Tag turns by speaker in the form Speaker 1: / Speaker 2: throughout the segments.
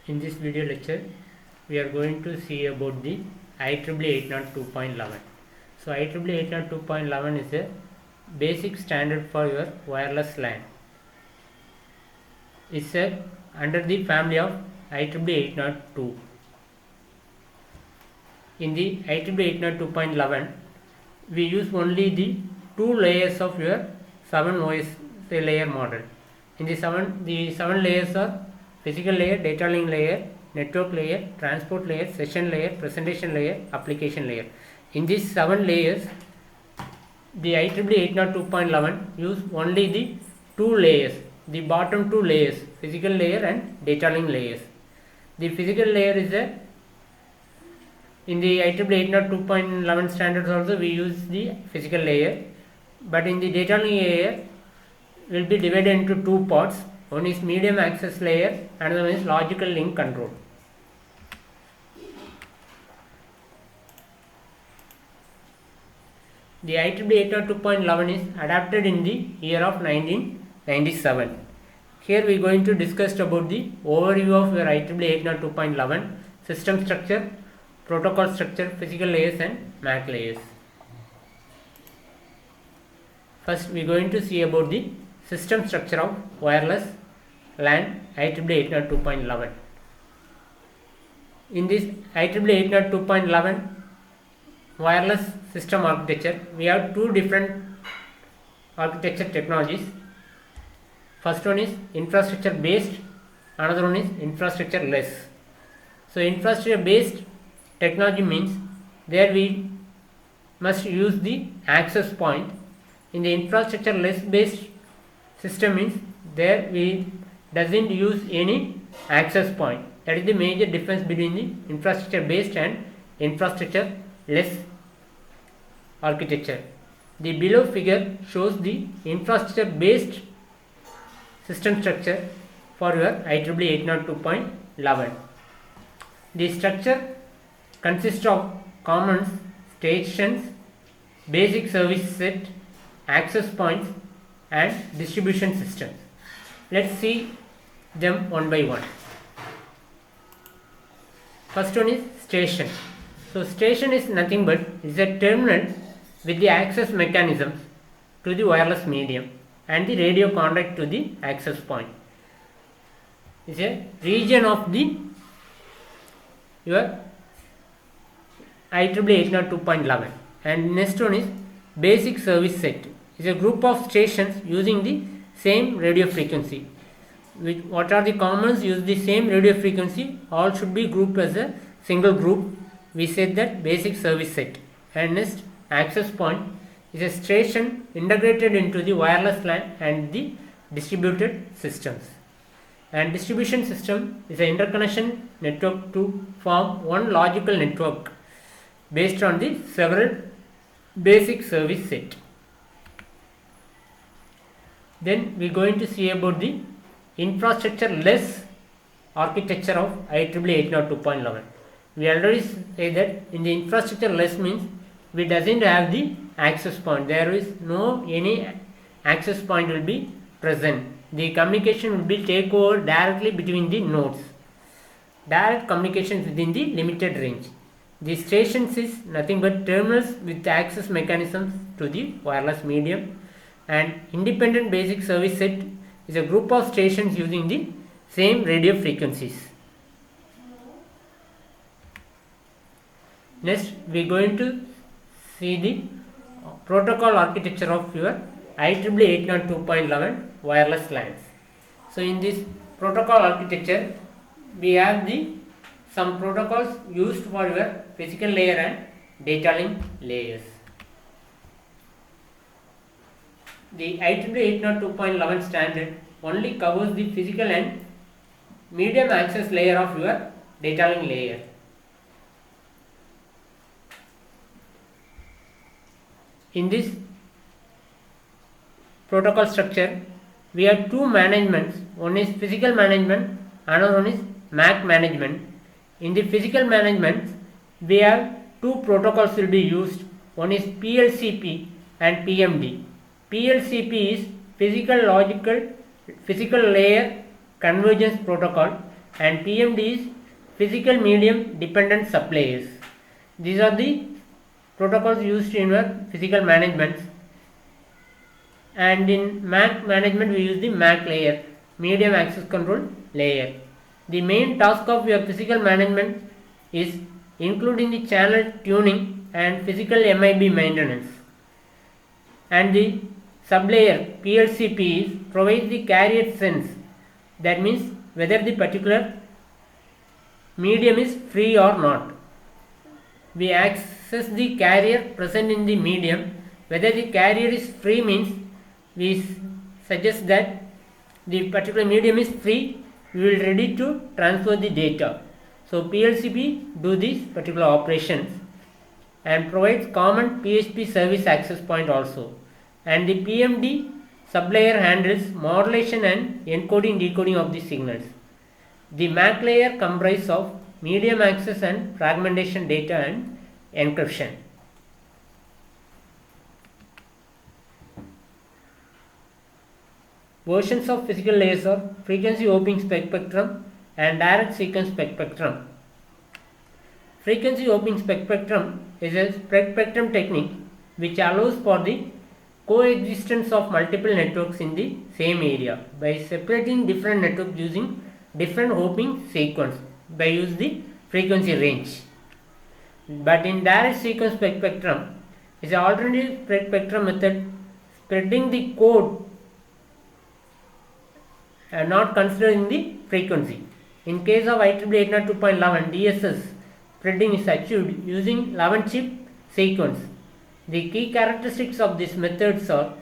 Speaker 1: In this video lecture, we are going to see about the IEEE 802.11. So IEEE 802.11 is a basic standard for your wireless LAN. It's under the family of IEEE 802. In the IEEE 802.11, we use only the two layers of your 7 OS layer model. In the seven layers are physical layer, data link layer, network layer, transport layer, session layer, presentation layer, application layer. In these 7 layers, the IEEE 802.11 use only the two layers, the bottom two layers, physical layer and data link layers. The physical layer is in the IEEE 802.11 standards also we use the physical layer, but in the data link layer will be divided into two parts. One is medium access layer, another one is logical link control. The IEEE 802.11 is adapted in the year of 1997. Here we are going to discuss about the overview of your IEEE 802.11, system structure, protocol structure, physical layers and MAC layers. First we are going to see about the system structure of wireless LAN IEEE 802.11. In this IEEE 802.11 wireless system architecture, we have two different architecture technologies. First one is infrastructure based, another one is infrastructure less. So infrastructure based technology means there we must use the access point. In the infrastructure less based system means there we doesn't use any access point. That is the major difference between the infrastructure based and infrastructure less architecture. The below figure shows the infrastructure based system structure for your IEEE 802.11. The structure consists of commons, stations, basic service set, access points and distribution systems. Let's see them one by one. First one is station. So station is nothing but is a terminal with the access mechanisms to the wireless medium and the radio contact to the access point. It's a region of the your IEEE 802.11. And next one is basic service set. It's a group of stations using the same radio frequency. What are the commons? Use the same radio frequency. All should be grouped as a single group. We said that basic service set. And next, access point is a station integrated into the wireless LAN and the distributed systems. And distribution system is an interconnection network to form one logical network based on the several basic service set. Then we are going to see about the infrastructure less architecture of IEEE 802.11. We already say that in the infrastructure less means we doesn't have the access point. There is no any access point will be present. The communication will be take over directly between the nodes. Direct communication within the limited range. The stations is nothing but terminals with access mechanisms to the wireless medium, and independent basic service set is a group of stations using the same radio frequencies. Next we are going to see the protocol architecture of your IEEE 802.11 wireless LANs. So in this protocol architecture we have some protocols used for your physical layer and data link layers. The IEEE 802.11 standard only covers the physical and medium access layer of your data link layer. In this protocol structure, we have two managements. One is physical management, another one is MAC management. In the physical management, we have two protocols will be used. One is PLCP and PMD. PLCP is physical layer convergence protocol and PMD is physical medium dependent suppliers. These are the protocols used in your physical management, and in MAC management we use the MAC layer, medium access control layer. The main task of your physical management is including the channel tuning and physical MIB maintenance, and the sublayer PLCP provides the carrier sense, that means whether the particular medium is free or not. We access the carrier present in the medium. Whether the carrier is free means we suggest that the particular medium is free, we will ready to transfer the data. So PLCP do these particular operations and provides common PHP service access point also, and the PMD sublayer handles modulation and encoding decoding of the signals. The MAC layer comprises of medium access and fragmentation data and encryption. Versions of physical layers are frequency hopping spectrum and direct sequence spectrum. Frequency hopping spectrum is a spectrum technique which allows for the coexistence of multiple networks in the same area by separating different networks using different hopping sequence by use the frequency range. But in direct sequence spectrum is an alternative spectrum method spreading the code and not considering the frequency. In case of Ieee 802.11, DSS spreading is achieved using 11 chip sequence. The key characteristics of these methods are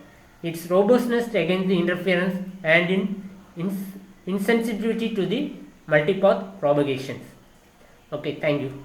Speaker 1: its robustness against the interference and insensitivity to the multipath propagations. Okay, thank you.